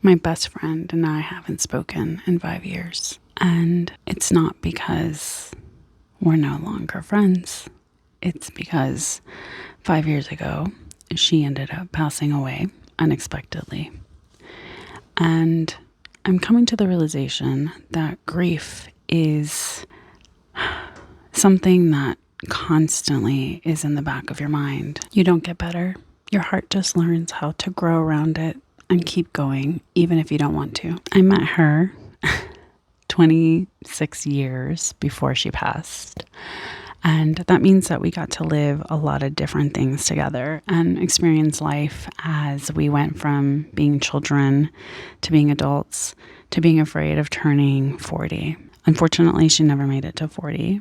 My best friend and I haven't spoken in 5 years. And it's not because we're no longer friends. It's because 5 years ago, she ended up passing away unexpectedly. And I'm coming to the realization that grief is something that constantly is in the back of your mind. You don't get better. Your heart just learns how to grow around it and keep going, even if you don't want to. I met her 26 years before she passed. And that means that we got to live a lot of different things together and experience life as we went from being children to being adults to being afraid of turning 40. Unfortunately, she never made it to 40.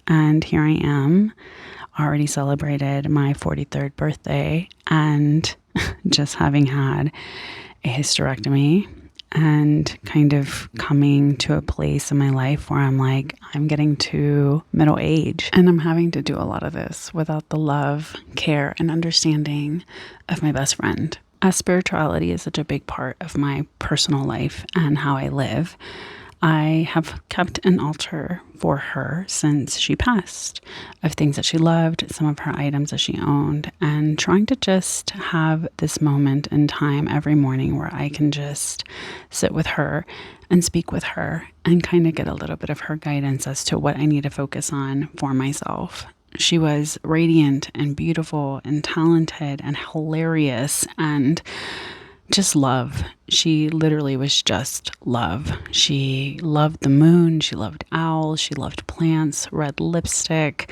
And here I am, already celebrated my 43rd birthday and just having had a hysterectomy and kind of coming to a place in my life where I'm like, I'm getting to middle age and I'm having to do a lot of this without the love, care, and understanding of my best friend. As spirituality is such a big part of my personal life and how I live, I have kept an altar for her since she passed of things that she loved, some of her items that she owned, and trying to just have this moment in time every morning where I can just sit with her and speak with her and kind of get a little bit of her guidance as to what I need to focus on for myself. She was radiant and beautiful and talented and hilarious and just love. She literally was just love. She loved the moon. She loved owls. She loved plants, red lipstick.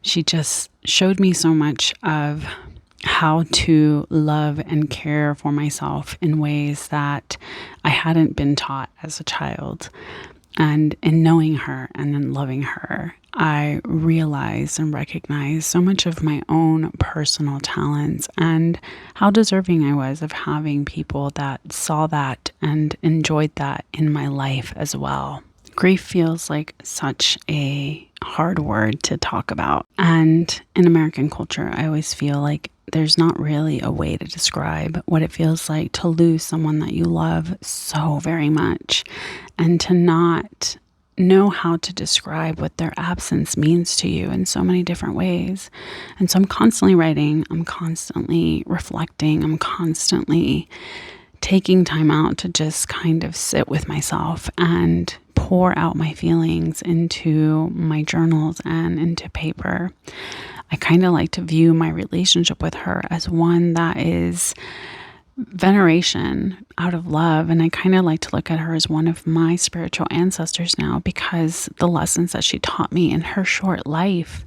She just showed me so much of how to love and care for myself in ways that I hadn't been taught as a child. And in knowing her and in loving her, I realized and recognized so much of my own personal talents and how deserving I was of having people that saw that and enjoyed that in my life as well. Grief feels like such a hard word to talk about. And in American culture, I always feel like there's not really a way to describe what it feels like to lose someone that you love so very much and to not know how to describe what their absence means to you in so many different ways. And so I'm constantly writing, I'm constantly reflecting, I'm constantly taking time out to just kind of sit with myself and pour out my feelings into my journals and into paper. I kind of like to view my relationship with her as one that is veneration out of love. And I kind of like to look at her as one of my spiritual ancestors now because the lessons that she taught me in her short life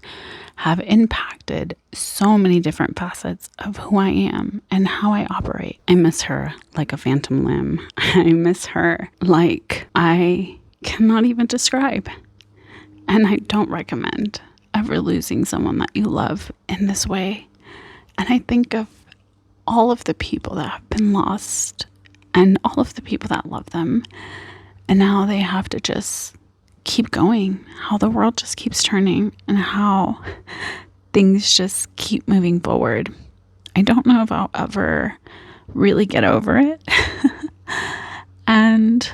have impacted so many different facets of who I am and how I operate. I miss her like a phantom limb. I miss her like I cannot even describe. And I don't recommend ever losing someone that you love in this way. And I think of all of the people that have been lost and all of the people that love them and how they have to just keep going, how the world just keeps turning and how things just keep moving forward. I don't know if I'll ever really get over it. And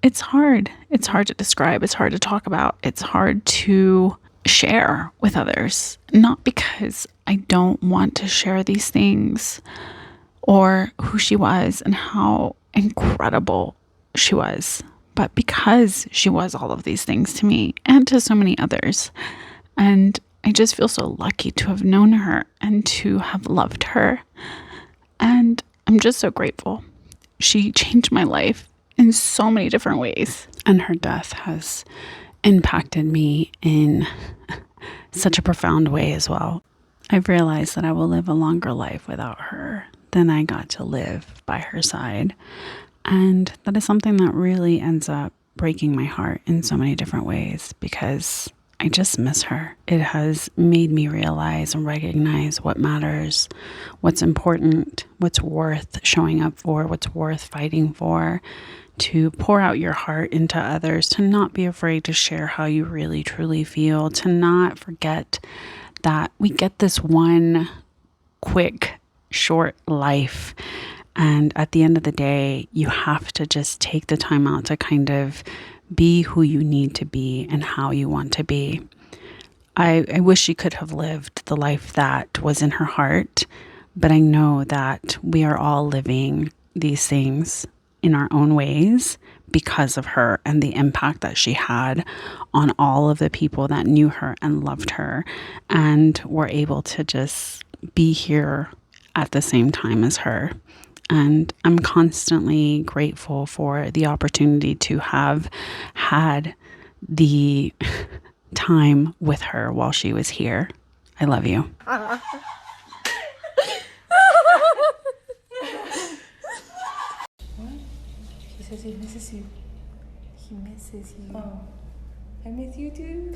it's hard. It's hard to describe. It's hard to talk about. It's hard to share with others, not because I don't want to share these things or who she was and how incredible she was, but because she was all of these things to me and to so many others. And I just feel so lucky to have known her and to have loved her. And I'm just so grateful. She changed my life in so many different ways. And her death has impacted me in such a profound way as well. I've realized that I will live a longer life without her than I got to live by her side. And that is something that really ends up breaking my heart in so many different ways because I just miss her. It has made me realize and recognize what matters, what's important, what's worth showing up for, what's worth fighting for, to pour out your heart into others, to not be afraid to share how you really truly feel, to not forget that we get this one quick, short life And at the end of the day, you have to just take the time out to kind of be who you need to be and how you want to be. I wish she could have lived the life that was in her heart, but I know that we are all living these things in our own ways because of her and the impact that she had on all of the people that knew her and loved her and were able to just be here at the same time as her. And I'm constantly grateful for the opportunity to have had the time with her while she was here. I love you. He says he misses you. He misses you. Oh, I miss you too.